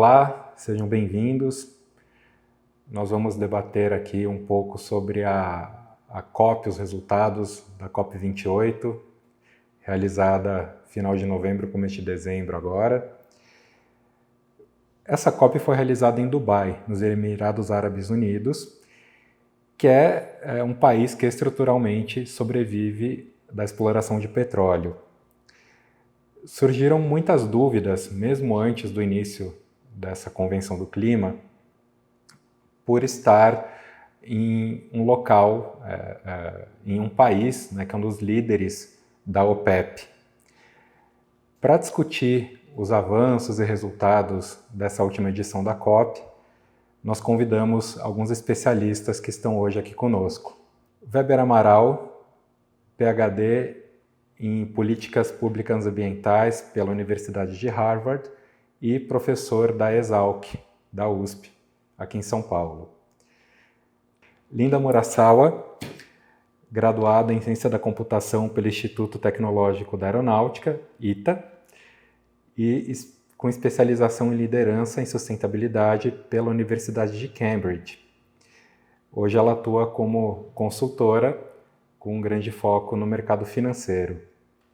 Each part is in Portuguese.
Olá, sejam bem-vindos. Nós vamos debater aqui um pouco sobre a COP, os resultados da COP28, realizada final de novembro, começo de dezembro agora. Essa COP foi realizada em Dubai, nos Emirados Árabes Unidos, que é um país que estruturalmente sobrevive da exploração de petróleo. Surgiram muitas dúvidas, mesmo antes do início dessa Convenção do Clima, por estar em um local, em um país, né, que é um dos líderes da OPEP. Para discutir os avanços e resultados dessa última edição da COP, nós convidamos alguns especialistas que estão hoje aqui conosco. Weber Amaral, PhD em Políticas Públicas Ambientais pela Universidade de Harvard e professor da Exalc, da USP, aqui em São Paulo. Linda Murasawa, graduada em Ciência da Computação pelo Instituto Tecnológico da Aeronáutica, ITA, e com especialização em Liderança em Sustentabilidade pela Universidade de Cambridge. Hoje ela atua como consultora, com um grande foco no mercado financeiro.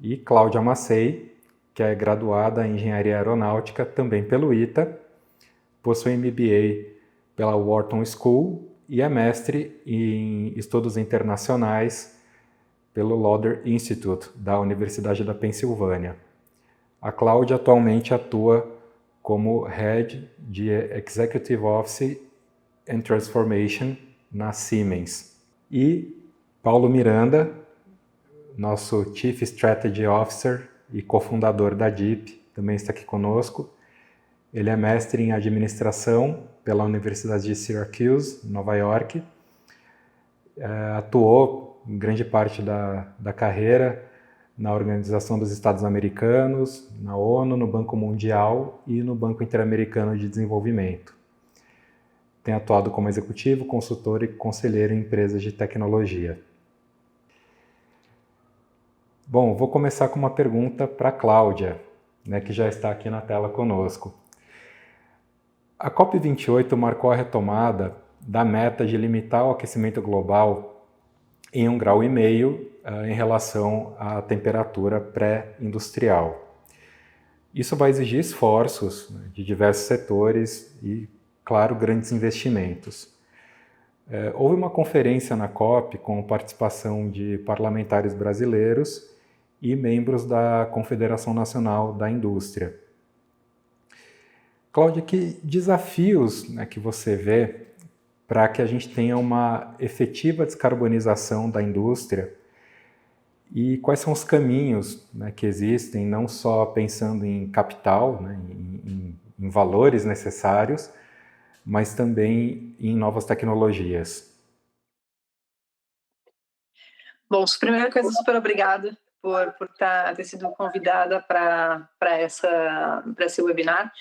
E Cláudia Massei, que é graduada em Engenharia Aeronáutica também pelo ITA, possui MBA pela Wharton School e é mestre em Estudos Internacionais pelo Lauder Institute, da Universidade da Pensilvânia. A Cláudia atualmente atua como Head de Executive Office and Transformation na Siemens. E Paulo Miranda, nosso Chief Strategy Officer e cofundador da DIP, também está aqui conosco. Ele é mestre em Administração pela Universidade de Syracuse, Nova York. Atuou em grande parte da carreira na Organização dos Estados Americanos, na ONU, no Banco Mundial e no Banco Interamericano de Desenvolvimento. Tem atuado como executivo, consultor e conselheiro em empresas de tecnologia. Bom, vou começar com uma pergunta para a Cláudia, né, que já está aqui na tela conosco. A COP28 marcou a retomada da meta de limitar o aquecimento global em 1,5 graus em relação à temperatura pré-industrial. Isso vai exigir esforços, né, de diversos setores e, claro, grandes investimentos. Houve uma conferência na COP com participação de parlamentares brasileiros e membros da Confederação Nacional da Indústria. Cláudia, que desafios, né, que você vê para que a gente tenha uma efetiva descarbonização da indústria e quais são os caminhos, né, que existem, não só pensando em capital, né, em valores necessários, mas também em novas tecnologias? Bom, primeira coisa, super obrigada por ter sido convidada para esse webinar.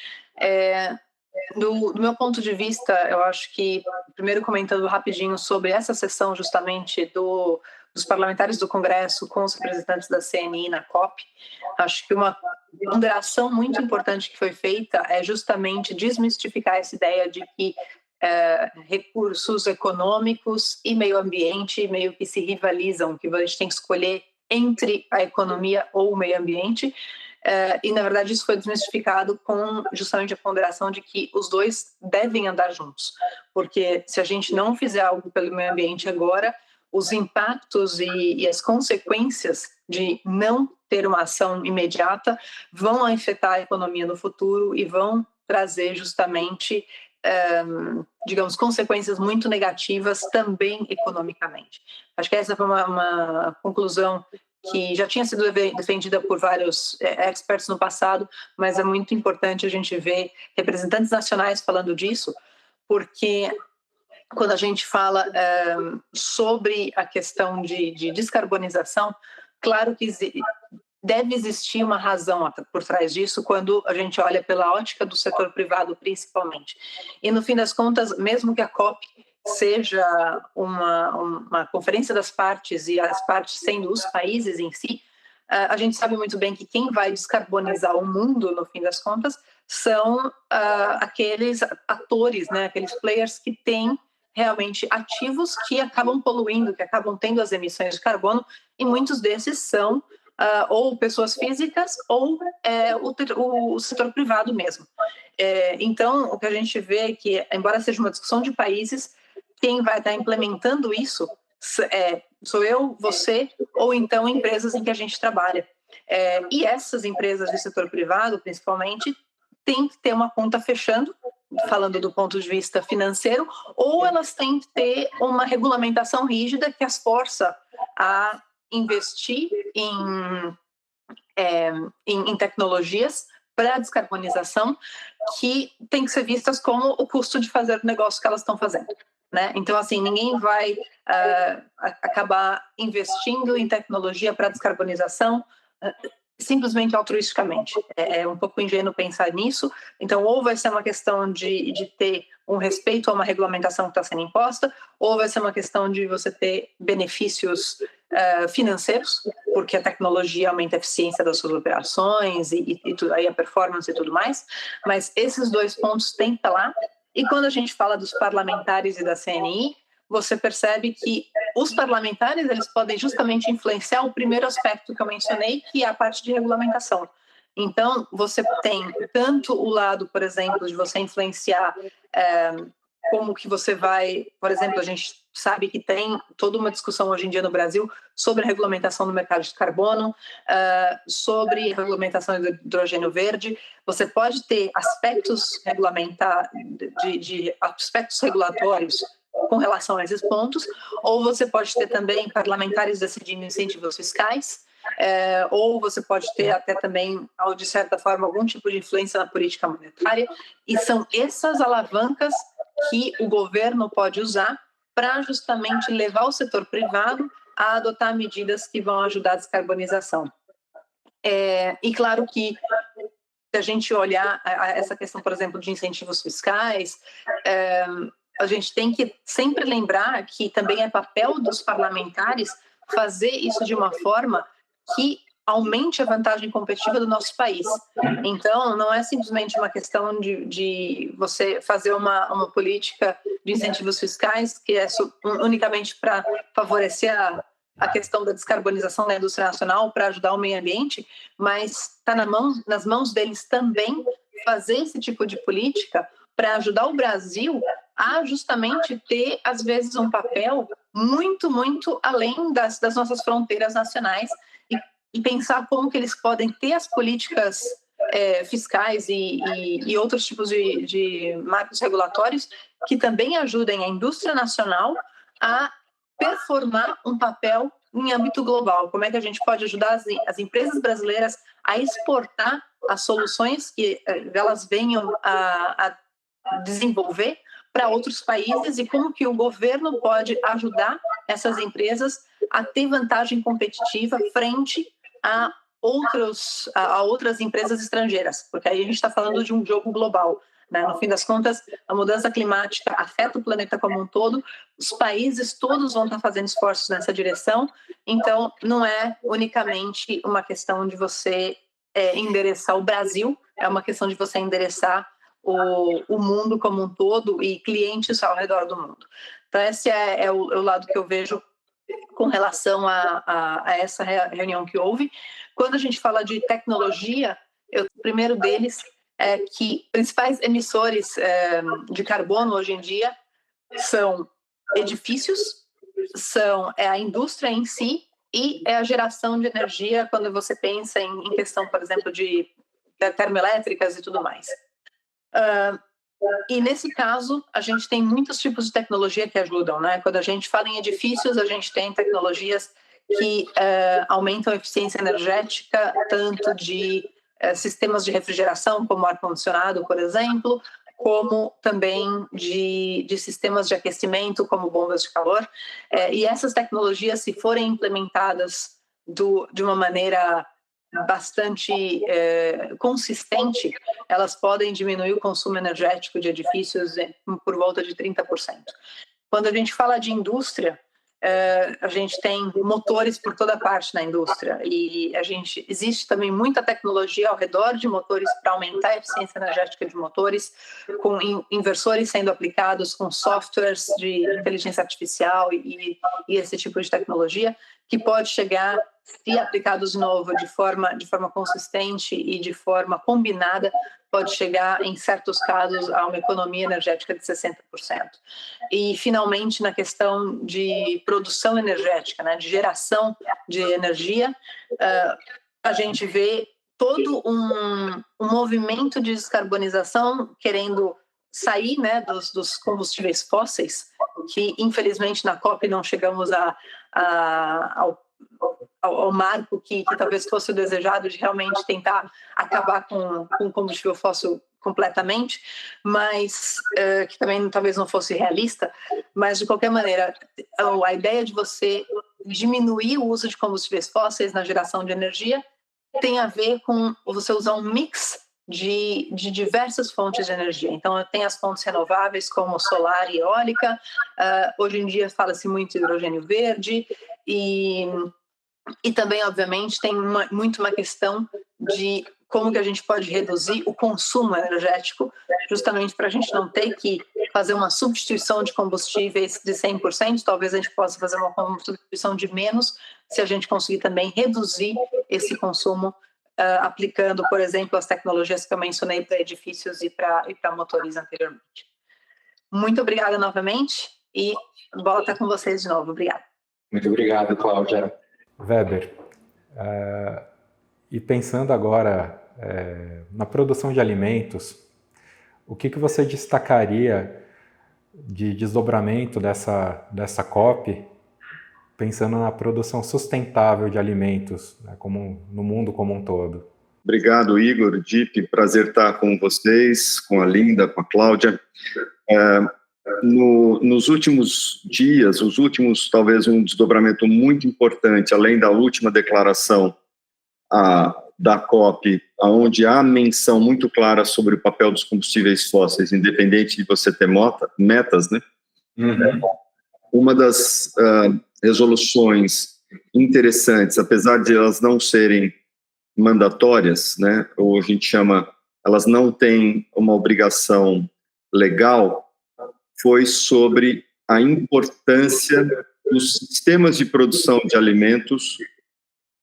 Do meu ponto de vista, eu acho que, primeiro comentando rapidinho sobre essa sessão justamente dos parlamentares do Congresso com os representantes da CNI na COP, acho que uma ponderação muito importante que foi feita é justamente desmistificar essa ideia de que recursos econômicos e meio ambiente meio que se rivalizam, que a gente tem que escolher entre a economia ou o meio ambiente, e na verdade isso foi desmistificado com justamente a ponderação de que os dois devem andar juntos, porque se a gente não fizer algo pelo meio ambiente agora, os impactos e as consequências de não ter uma ação imediata vão afetar a economia no futuro e vão trazer justamente digamos, consequências muito negativas também economicamente. Acho que essa foi uma conclusão que já tinha sido defendida por vários experts no passado, mas é muito importante a gente ver representantes nacionais falando disso, porque quando a gente fala sobre a questão de descarbonização, claro que deve existir uma razão por trás disso quando a gente olha pela ótica do setor privado, principalmente. E, no fim das contas, mesmo que a COP seja uma conferência das partes e as partes sendo os países em si, a gente sabe muito bem que quem vai descarbonizar o mundo, no fim das contas, são aqueles atores, né, aqueles players que têm realmente ativos que acabam poluindo, que acabam tendo as emissões de carbono, e muitos desses são ou pessoas físicas ou o setor privado mesmo. Então, o que a gente vê é que, embora seja uma discussão de países, quem vai estar implementando isso sou eu, você, ou então empresas em que a gente trabalha. E essas empresas do setor privado, principalmente, têm que ter uma conta fechando, falando do ponto de vista financeiro, ou elas têm que ter uma regulamentação rígida que as força a investir em tecnologias para a descarbonização que tem que ser vistas como o custo de fazer o negócio que elas estão fazendo. Né? Então, assim, ninguém vai acabar investindo em tecnologia para descarbonização simplesmente altruisticamente. É um pouco ingênuo pensar nisso. Então, ou vai ser uma questão de ter um respeito a uma regulamentação que está sendo imposta, ou vai ser uma questão de você ter benefícios financeiros, porque a tecnologia aumenta a eficiência das suas operações e aí a performance e tudo mais. Mas esses dois pontos têm que estar lá. E quando a gente fala dos parlamentares e da CNI, você percebe que os parlamentares eles podem justamente influenciar o primeiro aspecto que eu mencionei, que é a parte de regulamentação. Então, você tem tanto o lado, por exemplo, de você influenciar como que você vai... Por exemplo, a gente sabe que tem toda uma discussão hoje em dia no Brasil sobre a regulamentação do mercado de carbono, sobre a regulamentação do hidrogênio verde. Você pode ter aspectos de aspectos regulatórios com relação a esses pontos, ou você pode ter também parlamentares decidindo incentivos fiscais, ou você pode ter até também, de certa forma, algum tipo de influência na política monetária, e são essas alavancas que o governo pode usar para justamente levar o setor privado a adotar medidas que vão ajudar a descarbonização. E claro que, se a gente olhar essa questão, por exemplo, de incentivos fiscais, a gente tem que sempre lembrar que também é papel dos parlamentares fazer isso de uma forma que aumente a vantagem competitiva do nosso país. Então, não é simplesmente uma questão de você fazer uma política de incentivos fiscais que é unicamente para favorecer a questão da descarbonização da indústria nacional, para ajudar o meio ambiente, mas está nas mãos deles também fazer esse tipo de política para ajudar o Brasil a justamente ter, às vezes, um papel muito, muito além das nossas fronteiras nacionais e pensar como que eles podem ter as políticas fiscais e outros tipos de marcos regulatórios que também ajudem a indústria nacional a performar um papel em âmbito global. Como é que a gente pode ajudar as empresas brasileiras a exportar as soluções que elas venham a desenvolver para outros países e como que o governo pode ajudar essas empresas a ter vantagem competitiva frente a outras empresas estrangeiras, porque aí a gente está falando de um jogo global. Né? No fim das contas, a mudança climática afeta o planeta como um todo, os países todos vão estar fazendo esforços nessa direção, então não é unicamente uma questão de você endereçar o Brasil, é uma questão de você endereçar o mundo como um todo e clientes ao redor do mundo. Então esse é o lado que eu vejo com relação a essa reunião que houve. Quando a gente fala de tecnologia, o primeiro deles é que principais emissores de carbono hoje em dia são edifícios, são a indústria em si e a geração de energia quando você pensa em questão, por exemplo, de termoelétricas e tudo mais. E nesse caso, a gente tem muitos tipos de tecnologia que ajudam, né? Quando a gente fala em edifícios, a gente tem tecnologias que aumentam a eficiência energética, tanto de sistemas de refrigeração, como ar-condicionado, por exemplo, como também de sistemas de aquecimento, como bombas de calor. E essas tecnologias, se forem implementadas de uma maneira bastante consistente, elas podem diminuir o consumo energético de edifícios por volta de 30%. Quando a gente fala de indústria, a gente tem motores por toda parte na indústria e existe também muita tecnologia ao redor de motores para aumentar a eficiência energética de motores, com inversores sendo aplicados, com softwares de inteligência artificial e esse tipo de tecnologia, que pode chegar, se aplicados de novo de forma consistente e de forma combinada, pode chegar, em certos casos, a uma economia energética de 60%. E, finalmente, na questão de produção energética, né, de geração de energia, a gente vê todo um movimento de descarbonização querendo sair, né, dos combustíveis fósseis, que, infelizmente, na COP não chegamos ao marco que talvez fosse o desejado, de realmente tentar acabar com o combustível fóssil completamente, mas que também talvez não fosse realista, mas de qualquer maneira, a ideia de você diminuir o uso de combustíveis fósseis na geração de energia tem a ver com você usar um mix de diversas fontes de energia. Então, tem as fontes renováveis, como solar e eólica. Hoje em dia fala-se muito em hidrogênio verde e também, obviamente, tem muito uma questão de como que a gente pode reduzir o consumo energético, justamente para a gente não ter que fazer uma substituição de combustíveis de 100%, talvez a gente possa fazer uma substituição de menos, se a gente conseguir também reduzir esse consumo, aplicando, por exemplo, as tecnologias que eu mencionei para edifícios e para motores anteriormente. Muito obrigada novamente e a bola está com vocês de novo. Obrigada. Muito obrigado, Cláudia. Weber, e pensando agora na produção de alimentos, o que você destacaria de desdobramento dessa COP, pensando na produção sustentável de alimentos, né, no mundo como um todo? Obrigado, Igor, Dip, prazer estar com vocês, com a Linda, com a Cláudia. Nos últimos dias, talvez um desdobramento muito importante, além da última declaração da COP, onde há menção muito clara sobre o papel dos combustíveis fósseis, independente de você ter metas, né? Uhum. Uma das resoluções interessantes, apesar de elas não serem mandatórias, né, ou a gente chama, elas não têm uma obrigação legal, foi sobre a importância dos sistemas de produção de alimentos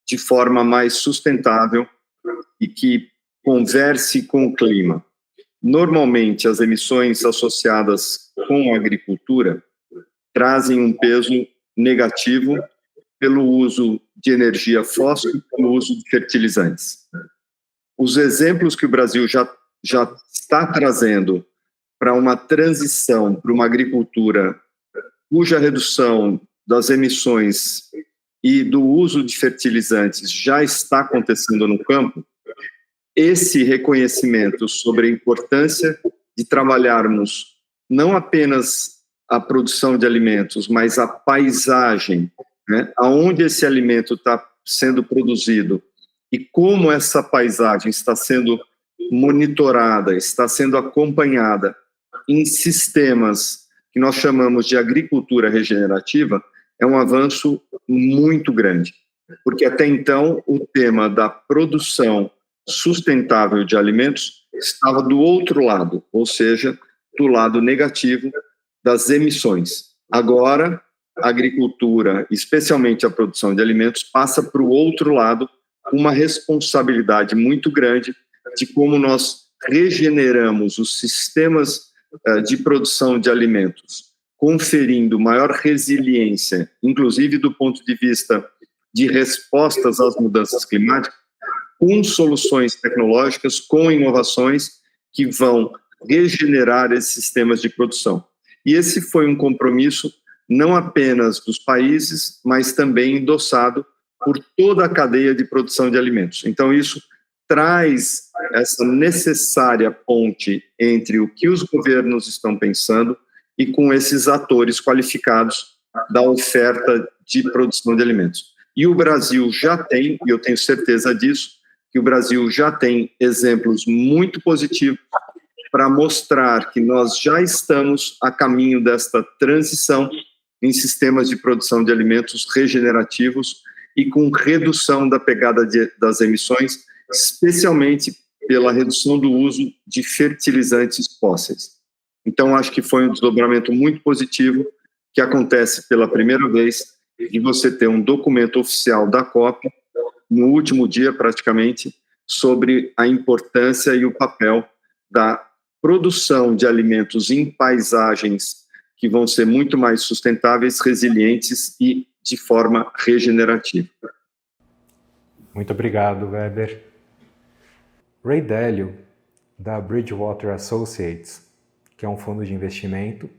de forma mais sustentável e que converse com o clima. Normalmente, as emissões associadas com a agricultura trazem um peso negativo pelo uso de energia fóssil e pelo uso de fertilizantes. Os exemplos que o Brasil já está trazendo para uma transição para uma agricultura cuja redução das emissões e do uso de fertilizantes já está acontecendo no campo, esse reconhecimento sobre a importância de trabalharmos não apenas a produção de alimentos, mas a paisagem, né, aonde esse alimento está sendo produzido e como essa paisagem está sendo monitorada, está sendo acompanhada em sistemas que nós chamamos de agricultura regenerativa, é um avanço muito grande, porque até então o tema da produção sustentável de alimentos estava do outro lado, ou seja, do lado negativo das emissões. Agora, a agricultura, especialmente a produção de alimentos, passa para o outro lado, com uma responsabilidade muito grande de como nós regeneramos os sistemas de produção de alimentos, conferindo maior resiliência, inclusive do ponto de vista de respostas às mudanças climáticas, com soluções tecnológicas, com inovações que vão regenerar esses sistemas de produção. E esse foi um compromisso não apenas dos países, mas também endossado por toda a cadeia de produção de alimentos. Então, isso traz essa necessária ponte entre o que os governos estão pensando e com esses atores qualificados da oferta de produção de alimentos. E o Brasil já tem, e eu tenho certeza disso, que o Brasil já tem exemplos muito positivos para mostrar que nós já estamos a caminho desta transição em sistemas de produção de alimentos regenerativos e com redução da pegada das emissões, especialmente pela redução do uso de fertilizantes fósseis. Então, acho que foi um desdobramento muito positivo que acontece pela primeira vez de você ter um documento oficial da COP, no último dia praticamente, sobre a importância e o papel da produção de alimentos em paisagens que vão ser muito mais sustentáveis, resilientes e de forma regenerativa. Muito obrigado, Weber. Ray Dalio, da Bridgewater Associates, que é um fundo de investimento,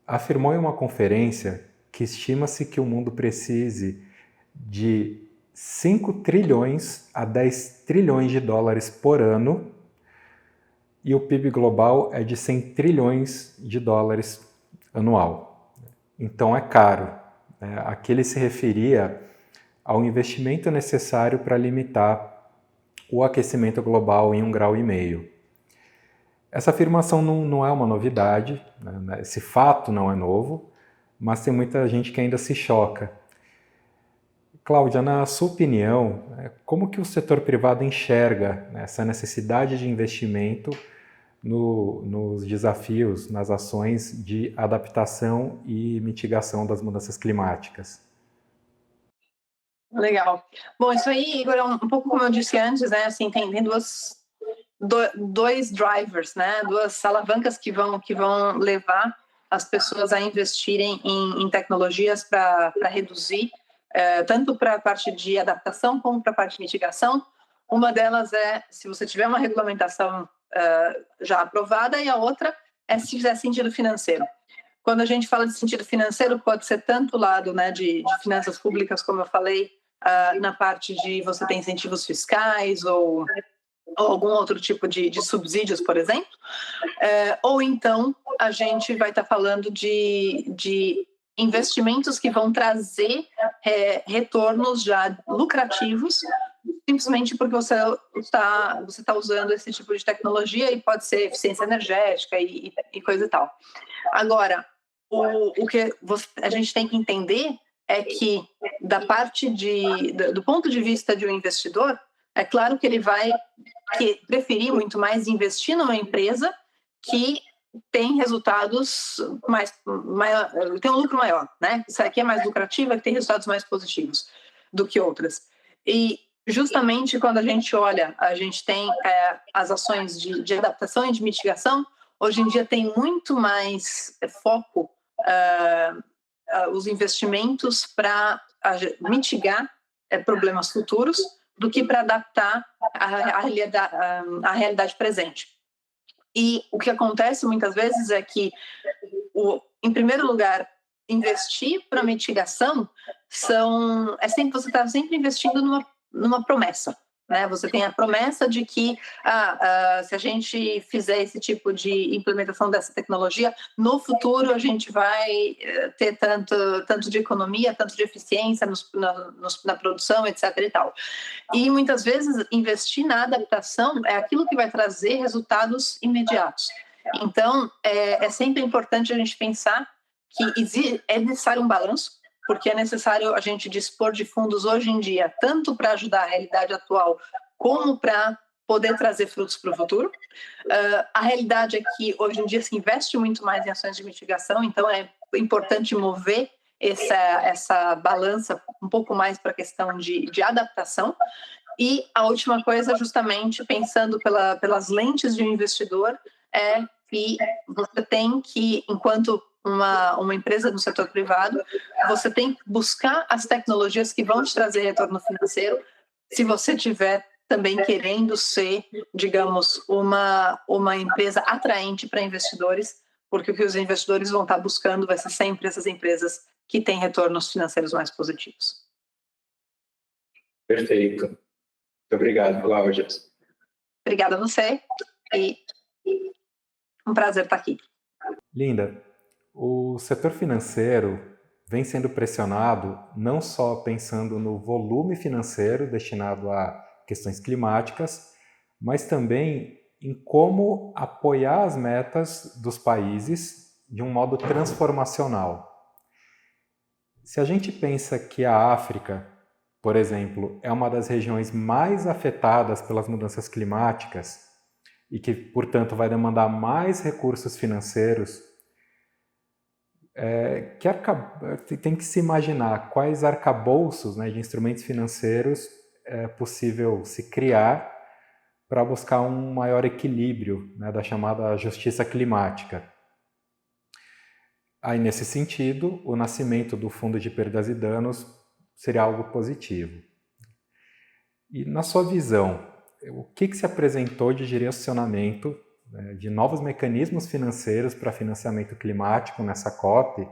afirmou em uma conferência que estima-se que o mundo precise de 5 trilhões a 10 trilhões de dólares por ano e o PIB global é de 100 trilhões de dólares anual. Então é caro. Aqui ele se referia ao investimento necessário para limitar o aquecimento global em 1,5 graus. Essa afirmação não é uma novidade, né? Esse fato não é novo, mas tem muita gente que ainda se choca. Cláudia, na sua opinião, como que o setor privado enxerga essa necessidade de investimento nos desafios, nas ações de adaptação e mitigação das mudanças climáticas? Legal. Bom, isso aí, Igor, é um pouco como eu disse antes, né? Assim, tem dois drivers, né? Duas alavancas que vão levar as pessoas a investirem em tecnologias para reduzir, tanto para a parte de adaptação como para a parte de mitigação. Uma delas é se você tiver uma regulamentação já aprovada, e a outra é se fizer sentido financeiro. Quando a gente fala de sentido financeiro, pode ser tanto o lado, né, de finanças públicas, como eu falei, na parte de você ter incentivos fiscais ou algum outro tipo de subsídios, por exemplo, ou então a gente vai estar falando de investimentos que vão trazer retornos já lucrativos, simplesmente porque você está usando esse tipo de tecnologia, e pode ser eficiência energética e coisa e tal. Agora, o que a gente tem que entender é que, do ponto de vista de um investidor, é claro que ele vai preferir muito mais investir numa empresa que tem resultados tem um lucro maior, né? Isso aqui é mais lucrativa, que tem resultados mais positivos do que outras. E justamente quando a gente olha, a gente tem as ações de adaptação e de mitigação. Hoje em dia tem muito mais foco os investimentos para mitigar problemas futuros do que para adaptar a realidade presente. E o que acontece muitas vezes é que, em primeiro lugar, investir para mitigação você está sempre investindo numa promessa, né? Você tem a promessa de que se a gente fizer esse tipo de implementação dessa tecnologia, no futuro a gente vai ter tanto de economia, tanto de eficiência na produção, etc. e tal. E muitas vezes investir na adaptação é aquilo que vai trazer resultados imediatos. Então, é sempre importante a gente pensar que é necessário um balanço, porque é necessário a gente dispor de fundos hoje em dia, tanto para ajudar a realidade atual, como para poder trazer frutos para o futuro. A realidade é que hoje em dia se investe muito mais em ações de mitigação, então é importante mover essa balança um pouco mais para a questão de adaptação. E a última coisa, justamente pensando pelas lentes de um investidor, é que você tem que, enquanto uma empresa do setor privado, você tem que buscar as tecnologias que vão te trazer retorno financeiro, se você tiver também querendo ser, digamos, uma empresa atraente para investidores, porque o que os investidores vão estar buscando vai ser sempre essas empresas que têm retornos financeiros mais positivos. Perfeito. Muito obrigado, Cláudia. Obrigada a você e um prazer estar aqui. Linda. O setor financeiro vem sendo pressionado não só pensando no volume financeiro destinado a questões climáticas, mas também em como apoiar as metas dos países de um modo transformacional. Se a gente pensa que a África, por exemplo, é uma das regiões mais afetadas pelas mudanças climáticas e que, portanto, vai demandar mais recursos financeiros, tem que se imaginar quais arcabouços, né, de instrumentos financeiros é possível se criar para buscar um maior equilíbrio, né, da chamada justiça climática. Aí, nesse sentido, o nascimento do Fundo de Perdas e Danos seria algo positivo. E, na sua visão, o que se apresentou de direcionamento, né, de novos mecanismos financeiros para financiamento climático nessa COP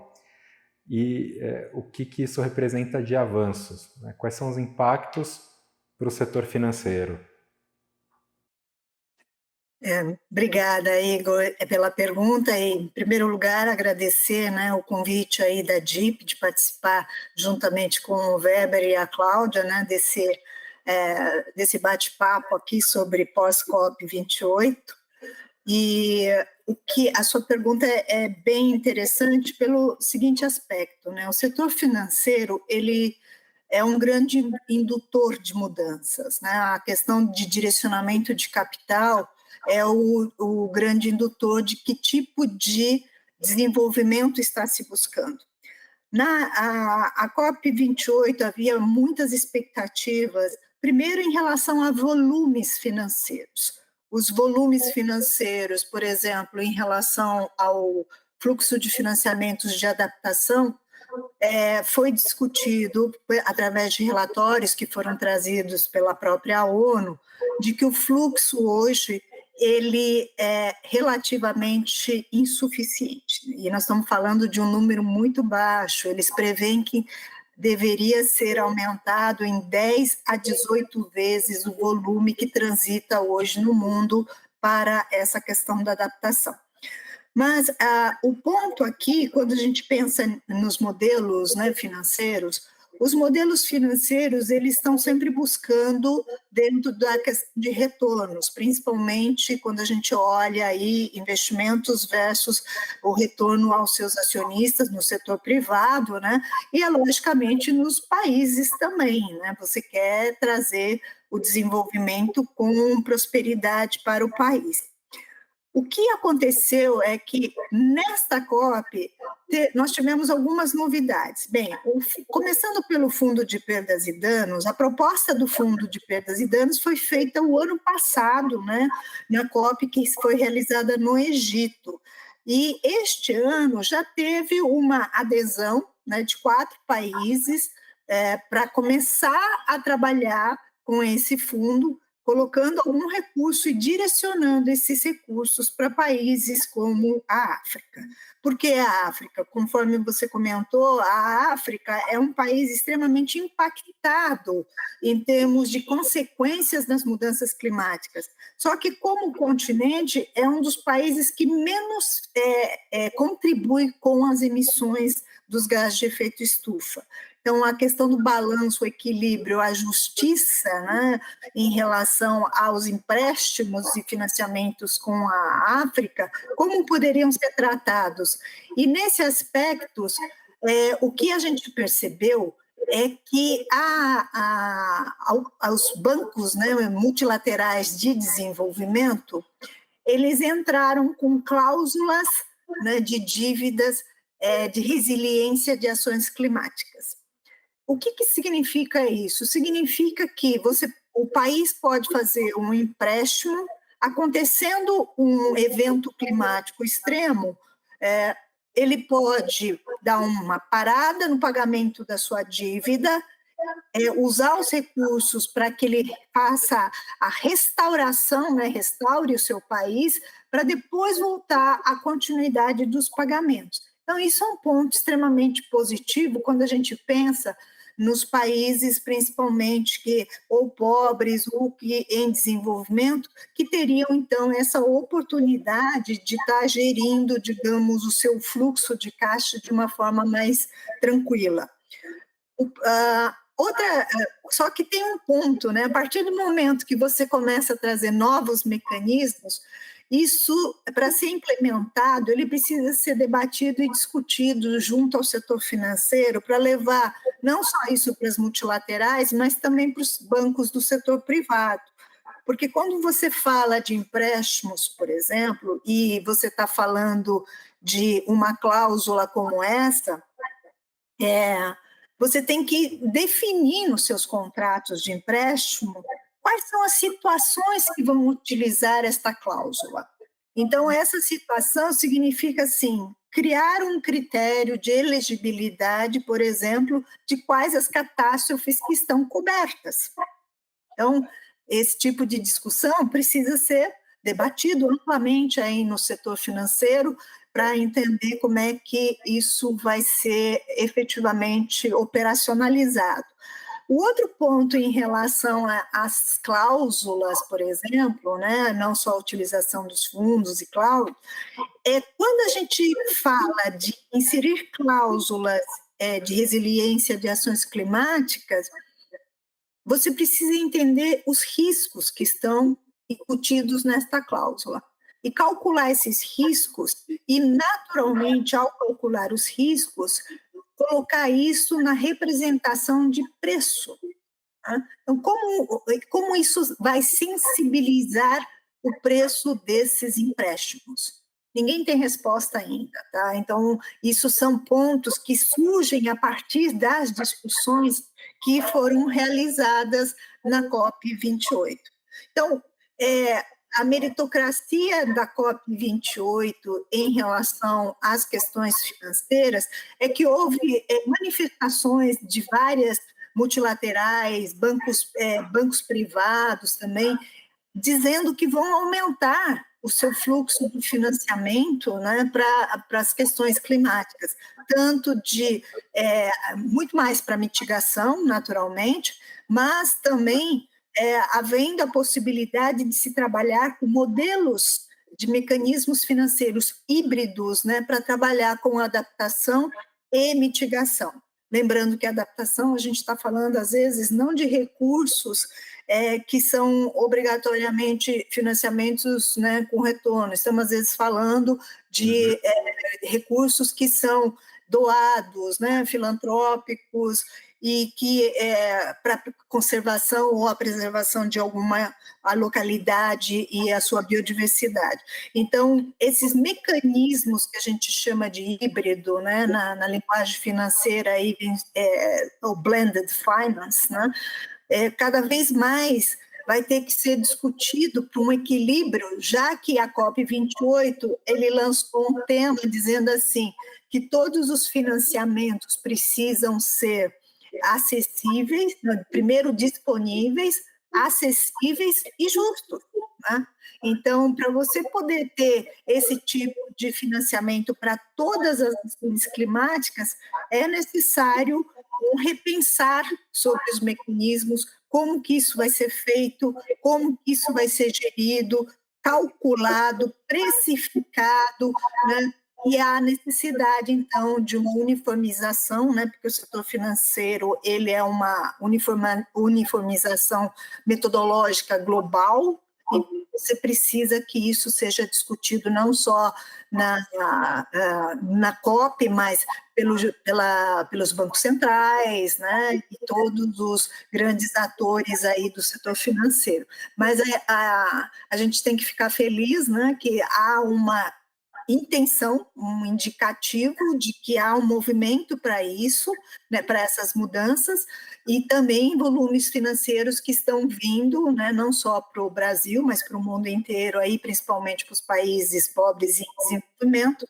e o que isso representa de avanços? Né? Quais são os impactos para o setor financeiro? Obrigada, Igor, pela pergunta. E, em primeiro lugar, agradecer, né, o convite aí da DIP de participar juntamente com o Weber e a Cláudia, né, desse bate-papo aqui sobre pós-COP 28. E a sua pergunta é bem interessante pelo seguinte aspecto, né? O setor financeiro, ele é um grande indutor de mudanças, né? A questão de direcionamento de capital é o grande indutor de que tipo de desenvolvimento está se buscando. A COP28 havia muitas expectativas, primeiro em relação a volumes financeiros. Os volumes financeiros, por exemplo, em relação ao fluxo de financiamentos de adaptação, foi discutido através de relatórios que foram trazidos pela própria ONU, de que o fluxo hoje ele é relativamente insuficiente. E nós estamos falando de um número muito baixo. Eles preveem que deveria ser aumentado em 10 a 18 vezes o volume que transita hoje no mundo para essa questão da adaptação. Mas o ponto aqui, quando a gente pensa nos modelos, né, financeiros, os modelos financeiros eles estão sempre buscando dentro da questão de retornos, principalmente quando a gente olha aí investimentos versus o retorno aos seus acionistas no setor privado, né? E logicamente nos países também, né? Você quer trazer o desenvolvimento com prosperidade para o país. O que aconteceu é que, nesta COP, nós tivemos algumas novidades. Bem, começando pelo Fundo de Perdas e Danos, a proposta do Fundo de Perdas e Danos foi feita o ano passado, né, na COP que foi realizada no Egito. E este ano já teve uma adesão, né, de 4 países para começar a trabalhar com esse fundo, colocando algum recurso e direcionando esses recursos para países como a África. Por que a África? Conforme você comentou, a África é um país extremamente impactado em termos de consequências das mudanças climáticas. Só que, como continente, é um dos países que menos contribui com as emissões dos gases de efeito estufa. Então, a questão do balanço, o equilíbrio, a justiça, né, em relação aos empréstimos e financiamentos com a África, como poderiam ser tratados? E, nesse aspecto, o que a gente percebeu é que os bancos, né, multilaterais de desenvolvimento, eles entraram com cláusulas, né, de dívidas de resiliência de ações climáticas. O que significa isso? Significa que o país pode fazer um empréstimo, acontecendo um evento climático extremo, ele pode dar uma parada no pagamento da sua dívida, usar os recursos para que ele faça a restauração, né, restaure o seu país, para depois voltar à continuidade dos pagamentos. Então, isso é um ponto extremamente positivo quando a gente pensa nos países, principalmente, ou pobres ou que em desenvolvimento, que teriam, então, essa oportunidade de estar gerindo, digamos, o seu fluxo de caixa de uma forma mais tranquila. Só que tem um ponto, né? A partir do momento que você começa a trazer novos mecanismos, Isso, para ser implementado, ele precisa ser debatido e discutido junto ao setor financeiro para levar não só isso para as multilaterais, mas também para os bancos do setor privado. Porque quando você fala de empréstimos, por exemplo, e você está falando de uma cláusula como essa, você tem que definir nos seus contratos de empréstimo quais são as situações que vão utilizar esta cláusula. Então, essa situação significa, assim, criar um critério de elegibilidade, por exemplo, de quais as catástrofes que estão cobertas. Então, esse tipo de discussão precisa ser debatido amplamente aí no setor financeiro para entender como é que isso vai ser efetivamente operacionalizado. O outro ponto em relação às cláusulas, por exemplo, né, não só a utilização dos fundos e cláusulas, é quando a gente fala de inserir cláusulas de resiliência de ações climáticas, você precisa entender os riscos que estão incutidos nesta cláusula e calcular esses riscos e, naturalmente, ao calcular os riscos, colocar isso na representação de preço. Tá? Então, como isso vai sensibilizar o preço desses empréstimos? Ninguém tem resposta ainda, tá? Então, isso são pontos que surgem a partir das discussões que foram realizadas na COP28. Então, a meritocracia da COP28 em relação às questões financeiras é que houve manifestações de várias multilaterais, bancos privados também, dizendo que vão aumentar o seu fluxo de financiamento, né, para as questões climáticas, tanto de muito mais para mitigação, naturalmente, mas também havendo a possibilidade de se trabalhar com modelos de mecanismos financeiros híbridos, né, para trabalhar com adaptação e mitigação. Lembrando que a adaptação, a gente está falando, às vezes, não de recursos que são obrigatoriamente financiamentos, né, com retorno. Estamos, às vezes, falando de recursos que são doados, né, filantrópicos, e que para conservação ou a preservação de alguma localidade e a sua biodiversidade. Então, esses mecanismos que a gente chama de híbrido, né, na linguagem financeira, aí, o blended finance, né, cada vez mais vai ter que ser discutido para um equilíbrio, já que a COP28 ele lançou um tema dizendo assim que todos os financiamentos precisam ser acessíveis, primeiro disponíveis, acessíveis e justos, né? Então, para você poder ter esse tipo de financiamento para todas as ações climáticas, é necessário repensar sobre os mecanismos, como que isso vai ser feito, como que isso vai ser gerido, calculado, precificado, né? E há necessidade, então, de uma uniformização, né, porque o setor financeiro ele é uma uniformização metodológica global, e você precisa que isso seja discutido não só na COP, mas pelos bancos centrais, né, e todos os grandes atores aí do setor financeiro. Mas a gente tem que ficar feliz, né, que há uma intenção, um indicativo de que há um movimento para isso, né, para essas mudanças, e também volumes financeiros que estão vindo, né, não só para o Brasil, mas para o mundo inteiro, aí, principalmente para os países pobres em desenvolvimento,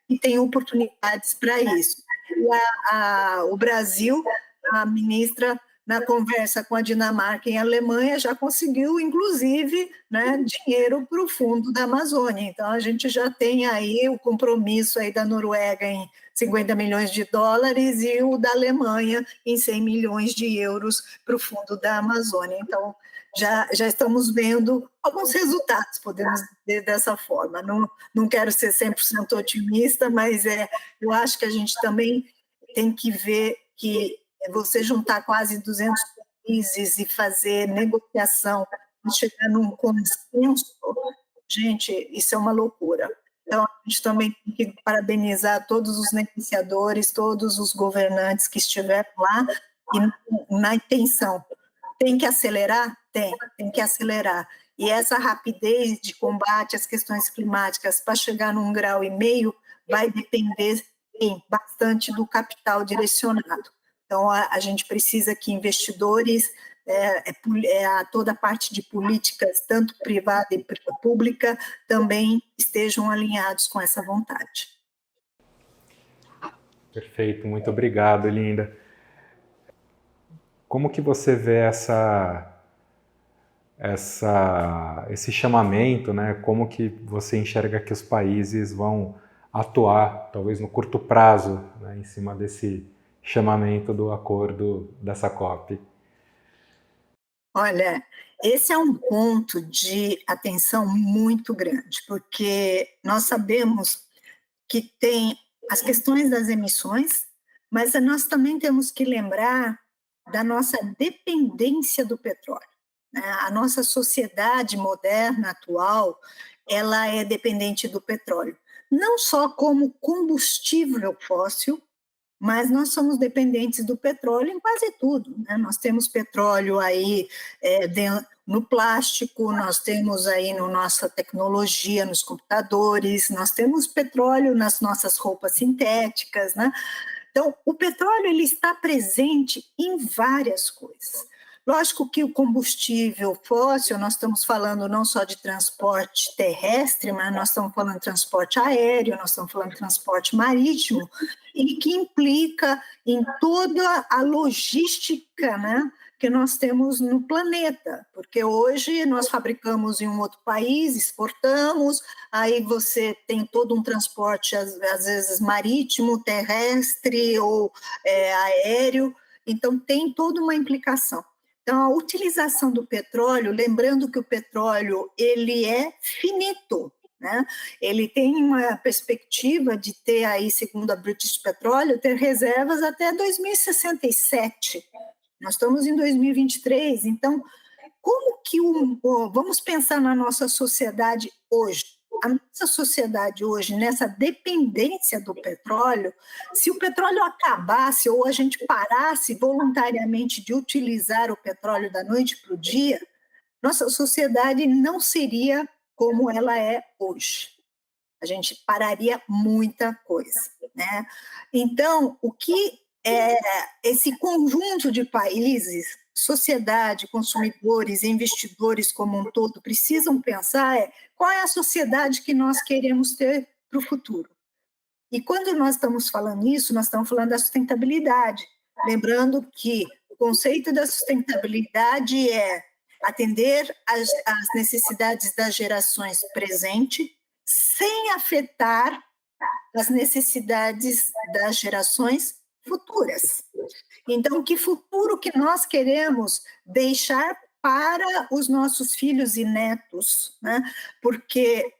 e tem oportunidades para isso. E o Brasil, a ministra, na conversa com a Dinamarca e a Alemanha, já conseguiu, inclusive, né, dinheiro para o fundo da Amazônia. Então, a gente já tem aí o compromisso aí da Noruega em 50 milhões de dólares e o da Alemanha em 100 milhões de euros para o fundo da Amazônia. Então, já estamos vendo alguns resultados, podemos dizer dessa forma. Não quero ser 100% otimista, mas eu acho que a gente também tem que ver que você juntar quase 200 países e fazer negociação, chegar num consenso, gente, isso é uma loucura. Então, a gente também tem que parabenizar todos os negociadores, todos os governantes que estiveram lá, e na intenção. Tem que acelerar? Tem que acelerar. E essa rapidez de combate às questões climáticas para chegar num 1,5 graus vai depender bastante do capital direcionado. Então, a gente precisa que investidores, toda a parte de políticas, tanto privada e pública, também estejam alinhados com essa vontade. Perfeito, muito obrigado, Linda. Como que você vê esse chamamento, né? Como que você enxerga que os países vão atuar, talvez no curto prazo, né, em cima desse chamamento do acordo dessa COP? Olha, esse é um ponto de atenção muito grande, porque nós sabemos que tem as questões das emissões, mas nós também temos que lembrar da nossa dependência do petróleo. A nossa sociedade moderna, atual, ela é dependente do petróleo, não só como combustível fóssil, mas nós somos dependentes do petróleo em quase tudo, né? Nós temos petróleo aí no plástico, nós temos aí na nossa tecnologia, nos computadores, nós temos petróleo nas nossas roupas sintéticas, né? Então, o petróleo ele está presente em várias coisas. Lógico que o combustível fóssil, nós estamos falando não só de transporte terrestre, mas nós estamos falando de transporte aéreo, nós estamos falando de transporte marítimo, e que implica em toda a logística, né, que nós temos no planeta, porque hoje nós fabricamos em um outro país, exportamos, aí você tem todo um transporte, às vezes marítimo, terrestre ou aéreo, então tem toda uma implicação. Então, a utilização do petróleo, lembrando que o petróleo ele é finito, né? Ele tem uma perspectiva de ter aí, segundo a British Petroleum, ter reservas até 2067. Nós estamos em 2023, então, como que vamos pensar na nossa sociedade hoje? A nossa sociedade hoje, nessa dependência do petróleo, se o petróleo acabasse ou a gente parasse voluntariamente de utilizar o petróleo da noite para o dia, nossa sociedade não seria como ela é hoje. A gente pararia muita coisa, né? Então, o que esse conjunto de países, sociedade, consumidores, investidores como um todo, precisam pensar qual é a sociedade que nós queremos ter para o futuro. E quando nós estamos falando isso, nós estamos falando da sustentabilidade. Lembrando que o conceito da sustentabilidade é atender às necessidades das gerações presentes sem afetar as necessidades das gerações futuras. Então, que futuro que nós queremos deixar para os nossos filhos e netos, né? Porque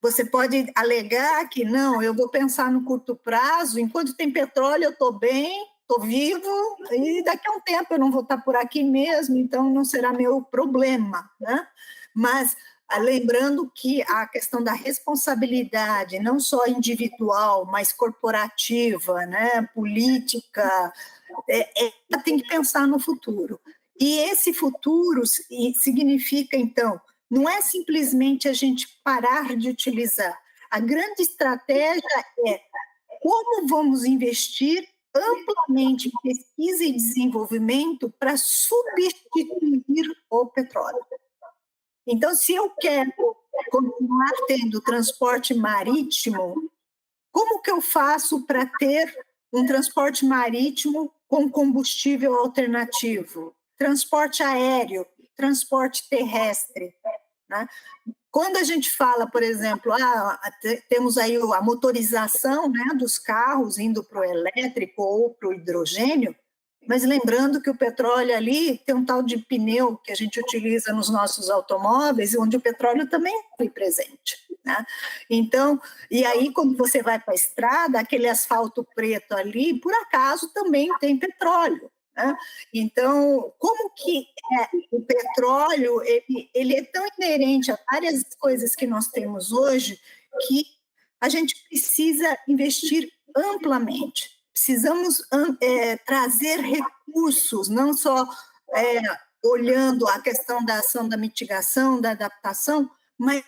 você pode alegar que não, eu vou pensar no curto prazo, enquanto tem petróleo eu estou bem, estou vivo, e daqui a um tempo eu não vou estar por aqui mesmo, então não será meu problema, né? Mas lembrando que a questão da responsabilidade, não só individual, mas corporativa, né, política, tem que pensar no futuro. E esse futuro significa, então, não é simplesmente a gente parar de utilizar. A grande estratégia é como vamos investir amplamente em pesquisa e desenvolvimento para substituir o petróleo. Então, se eu quero continuar tendo transporte marítimo, como que eu faço para ter um transporte marítimo com combustível alternativo? Transporte aéreo, transporte terrestre, né? Quando a gente fala, por exemplo, temos aí a motorização, né, dos carros indo para o elétrico ou para o hidrogênio, mas lembrando que o petróleo ali tem um tal de pneu que a gente utiliza nos nossos automóveis, onde o petróleo também foi presente, né? Então, e aí quando você vai para a estrada, aquele asfalto preto ali, por acaso também tem petróleo, né? Então, como que o petróleo ele é tão inerente a várias coisas que nós temos hoje que a gente precisa investir amplamente. Precisamos trazer recursos, não só olhando a questão da ação da mitigação, da adaptação, mas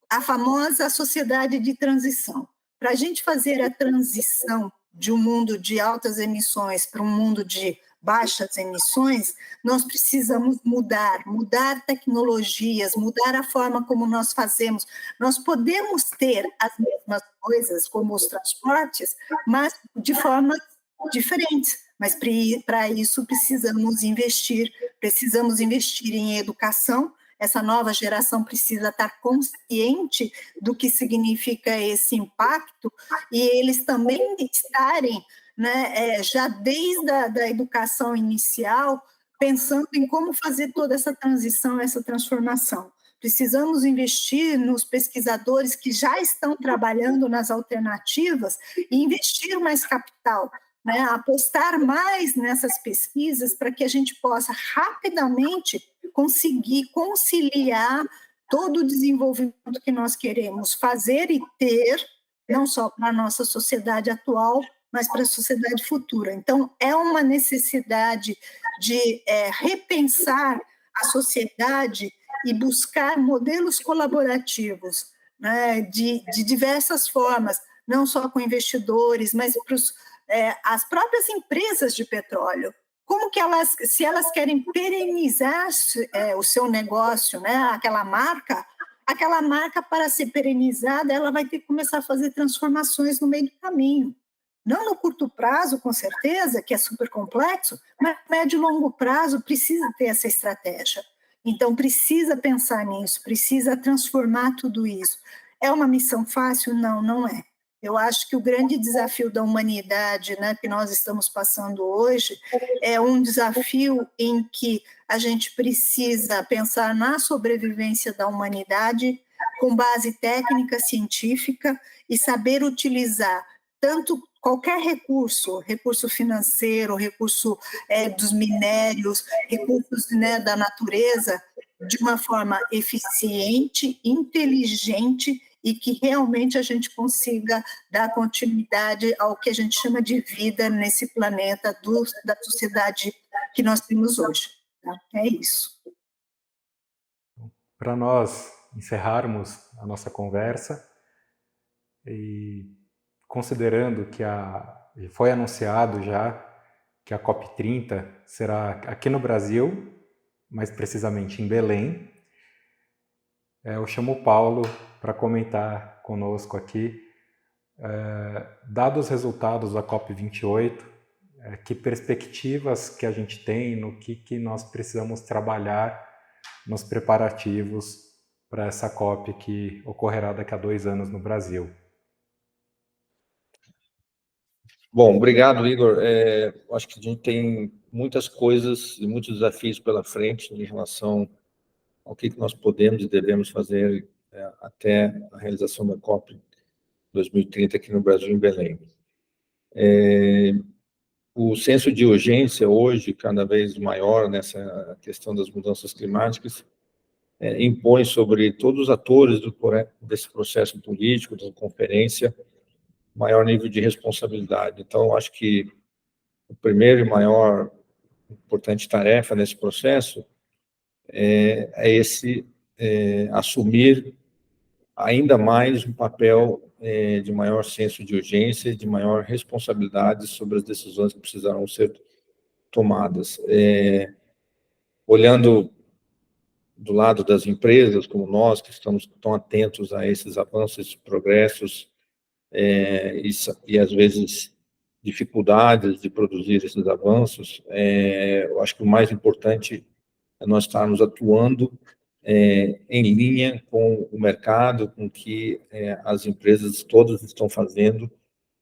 a famosa sociedade de transição. Para a gente fazer a transição de um mundo de altas emissões para um mundo de baixas emissões, nós precisamos mudar tecnologias, mudar a forma como nós fazemos. Nós podemos ter as mesmas coisas, como os transportes, mas de formas diferentes. Mas para isso precisamos investir em educação. Essa nova geração precisa estar consciente do que significa esse impacto e eles também estarem, né, já desde a educação inicial, pensando em como fazer toda essa transição, essa transformação. Precisamos investir nos pesquisadores que já estão trabalhando nas alternativas e investir mais capital, né, apostar mais nessas pesquisas para que a gente possa rapidamente conseguir conciliar todo o desenvolvimento que nós queremos fazer e ter, não só para a nossa sociedade atual, mas para a sociedade futura. Então, é uma necessidade de repensar a sociedade e buscar modelos colaborativos, né, de diversas formas, não só com investidores, mas para as próprias empresas de petróleo. Como que se elas querem perenizar o seu negócio, né, aquela marca, para ser perenizada, ela vai ter que começar a fazer transformações no meio do caminho. Não no curto prazo, com certeza, que é super complexo, mas no médio e longo prazo precisa ter essa estratégia. Então, precisa pensar nisso, precisa transformar tudo isso. É uma missão fácil? Não, não é. Eu acho que o grande desafio da humanidade, né, que nós estamos passando hoje é um desafio em que a gente precisa pensar na sobrevivência da humanidade com base técnica, científica e saber utilizar tanto qualquer recurso financeiro, recurso dos minérios, recursos, né, da natureza, de uma forma eficiente, inteligente e que realmente a gente consiga dar continuidade ao que a gente chama de vida nesse planeta da sociedade que nós temos hoje. Tá? É isso. Para nós encerrarmos a nossa conversa, e considerando que foi anunciado já que a COP30 será aqui no Brasil, mais precisamente em Belém, eu chamo o Paulo para comentar conosco aqui, dados os resultados da COP28, que perspectivas que a gente tem, no que nós precisamos trabalhar nos preparativos para essa COP que ocorrerá daqui a 2 anos no Brasil. Bom, obrigado, Igor. Acho que a gente tem muitas coisas e muitos desafios pela frente em relação ao que nós podemos e devemos fazer até a realização da COP 2030 aqui no Brasil, em Belém. O senso de urgência hoje, cada vez maior nessa questão das mudanças climáticas, impõe sobre todos os atores desse processo político, da conferência, maior nível de responsabilidade. Então, acho que o primeiro e maior importante tarefa nesse processo é assumir ainda mais um papel de maior senso de urgência e de maior responsabilidade sobre as decisões que precisarão ser tomadas. Olhando do lado das empresas, como nós, que estamos tão atentos a esses avanços, progressos, e às vezes dificuldades de produzir esses avanços, eu acho que o mais importante é nós estarmos atuando em linha com o mercado, com que as empresas todas estão fazendo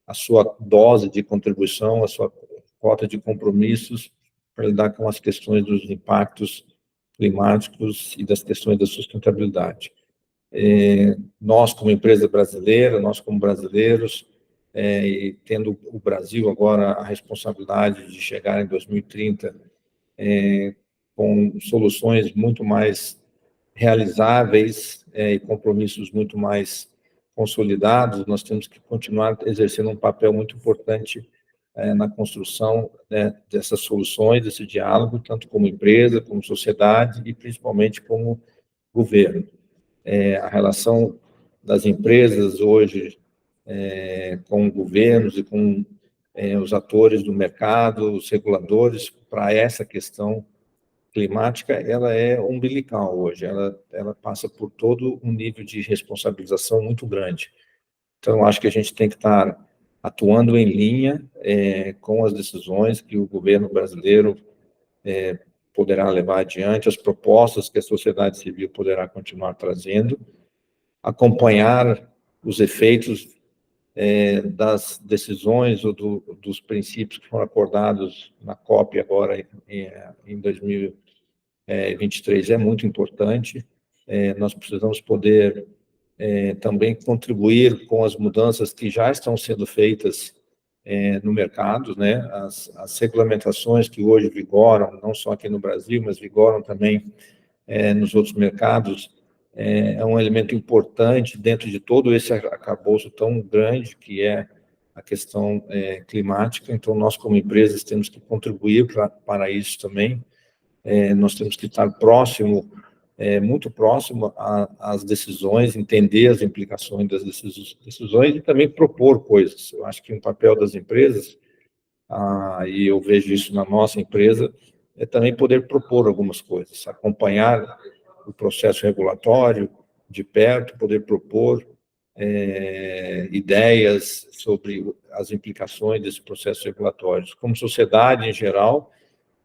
a sua dose de contribuição, a sua cota de compromissos para lidar com as questões dos impactos climáticos e das questões da sustentabilidade. Nós, como empresa brasileira, nós, como brasileiros, e tendo o Brasil agora a responsabilidade de chegar em 2030 com soluções muito mais realizáveis e compromissos muito mais consolidados, nós temos que continuar exercendo um papel muito importante na construção dessas soluções, desse diálogo, tanto como empresa, como sociedade e principalmente como governo. A relação das empresas hoje com governos e com os atores do mercado, os reguladores, para essa questão climática, ela é umbilical hoje, ela passa por todo um nível de responsabilização muito grande. Então, acho que a gente tem que estar atuando em linha com as decisões que o governo brasileiro poderá levar adiante, as propostas que a sociedade civil poderá continuar trazendo, acompanhar os efeitos das decisões ou dos princípios que foram acordados na COP agora em 2023 é muito importante. Nós precisamos poder também contribuir com as mudanças que já estão sendo feitas no mercado, né? As regulamentações que hoje vigoram, não só aqui no Brasil, mas vigoram também nos outros mercados, é um elemento importante dentro de todo esse arcabouço tão grande que é a questão climática. Então, nós, como empresas, temos que contribuir para isso também. Nós temos que estar muito próximo às decisões, entender as implicações das decisões e também propor coisas. Eu acho que um papel das empresas, e eu vejo isso na nossa empresa, é também poder propor algumas coisas, acompanhar o processo regulatório de perto, poder propor ideias sobre as implicações desse processo regulatório. Como sociedade em geral,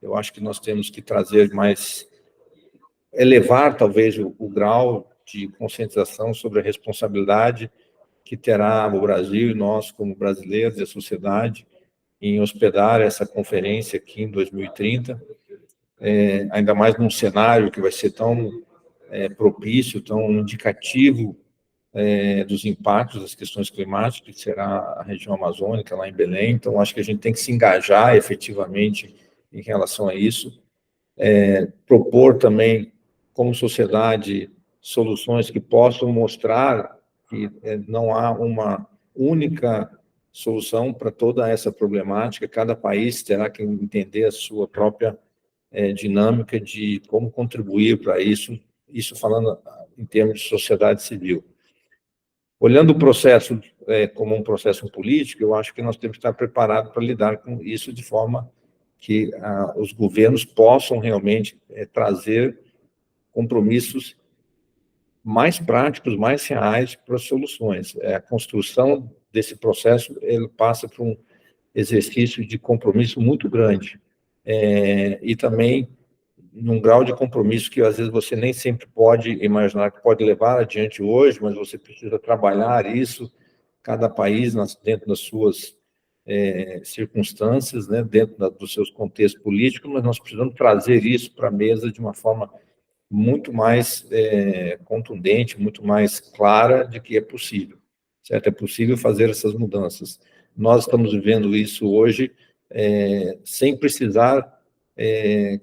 eu acho que nós temos que trazer mais, elevar talvez o grau de conscientização sobre a responsabilidade que terá o Brasil e nós como brasileiros e a sociedade em hospedar essa conferência aqui em 2030, ainda mais num cenário que vai ser tão propício, tão indicativo dos impactos das questões climáticas, que será a região amazônica, lá em Belém. Então, acho que a gente tem que se engajar efetivamente em relação a isso, propor também, como sociedade, soluções que possam mostrar que não há uma única solução para toda essa problemática, cada país terá que entender a sua própria dinâmica de como contribuir para isso falando em termos de sociedade civil. Olhando o processo como um processo político, eu acho que nós temos que estar preparados para lidar com isso de forma que os governos possam realmente trazer compromissos mais práticos, mais reais para as soluções. A construção desse processo, ele passa por um exercício de compromisso muito grande, e também num grau de compromisso que às vezes você nem sempre pode imaginar que pode levar adiante hoje, mas você precisa trabalhar isso, cada país dentro das suas circunstâncias, né, dentro dos seus contextos políticos, mas nós precisamos trazer isso para a mesa de uma forma muito mais contundente, muito mais clara de que é possível, certo? É possível fazer essas mudanças. Nós estamos vivendo isso hoje sem precisar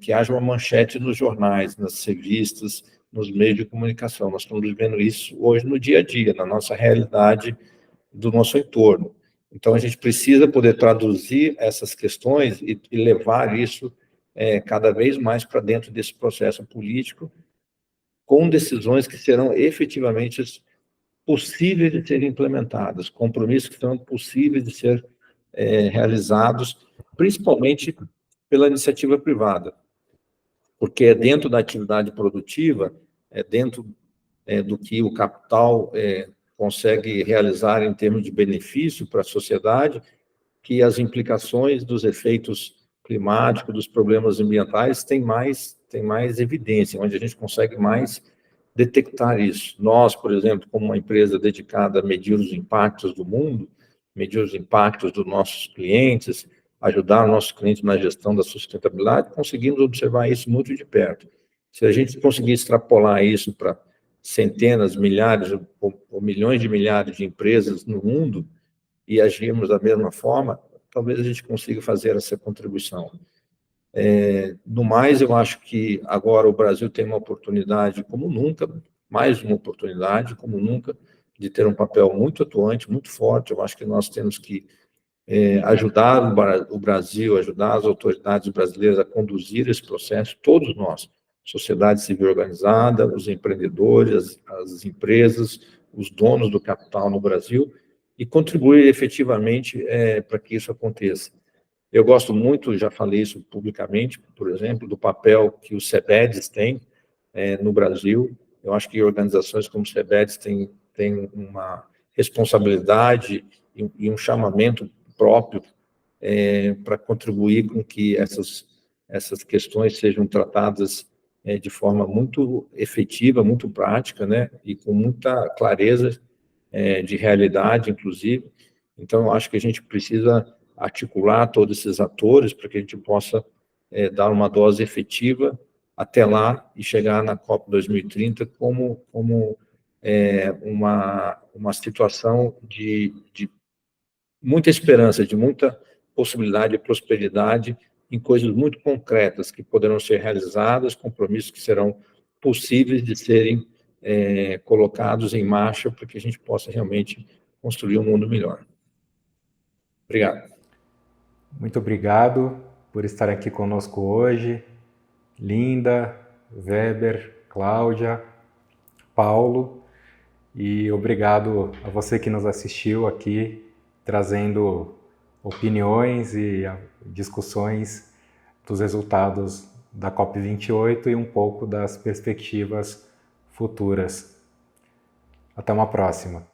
que haja uma manchete nos jornais, nas revistas, nos meios de comunicação. Nós estamos vivendo isso hoje no dia a dia, na nossa realidade do nosso entorno. Então, a gente precisa poder traduzir essas questões e levar isso cada vez mais para dentro desse processo político, com decisões que serão efetivamente possíveis de serem implementadas, compromissos que serão possíveis de ser realizados, principalmente pela iniciativa privada, porque é dentro da atividade produtiva, é dentro do que o capital consegue realizar em termos de benefício para a sociedade, que as implicações dos efeitos climáticos, dos problemas ambientais, têm mais evidência, onde a gente consegue mais detectar isso. Nós, por exemplo, como uma empresa dedicada a medir os impactos do mundo, medir os impactos dos nossos clientes, ajudar nossos clientes na gestão da sustentabilidade, conseguimos observar isso muito de perto. Se a gente conseguir extrapolar isso para centenas, milhares ou milhões de milhares de empresas no mundo, e agirmos da mesma forma, talvez a gente consiga fazer essa contribuição. No mais, eu acho que agora o Brasil tem uma oportunidade, como nunca, mais uma oportunidade, como nunca, de ter um papel muito atuante, muito forte. Eu acho que nós temos que ajudar o Brasil, ajudar as autoridades brasileiras a conduzir esse processo, todos nós, sociedade civil organizada, os empreendedores, as empresas, os donos do capital no Brasil, e contribuir efetivamente para que isso aconteça. Eu gosto muito, já falei isso publicamente, por exemplo, do papel que os CEBEDs têm no Brasil. Eu acho que organizações como o CEBEDs têm uma responsabilidade e um chamamento próprio para contribuir com que essas questões sejam tratadas de forma muito efetiva, muito prática, né, e com muita clareza de realidade, inclusive. Então, eu acho que a gente precisa articular todos esses atores para que a gente possa dar uma dose efetiva até lá e chegar na COP 2030 como uma situação de muita esperança, de muita possibilidade de prosperidade em coisas muito concretas que poderão ser realizadas, compromissos que serão possíveis de serem colocados em marcha para que a gente possa realmente construir um mundo melhor. Obrigado. Muito obrigado por estar aqui conosco hoje. Linda, Weber, Cláudia, Paulo, e obrigado a você que nos assistiu aqui, trazendo opiniões e discussões dos resultados da COP28 e um pouco das perspectivas futuras. Até uma próxima.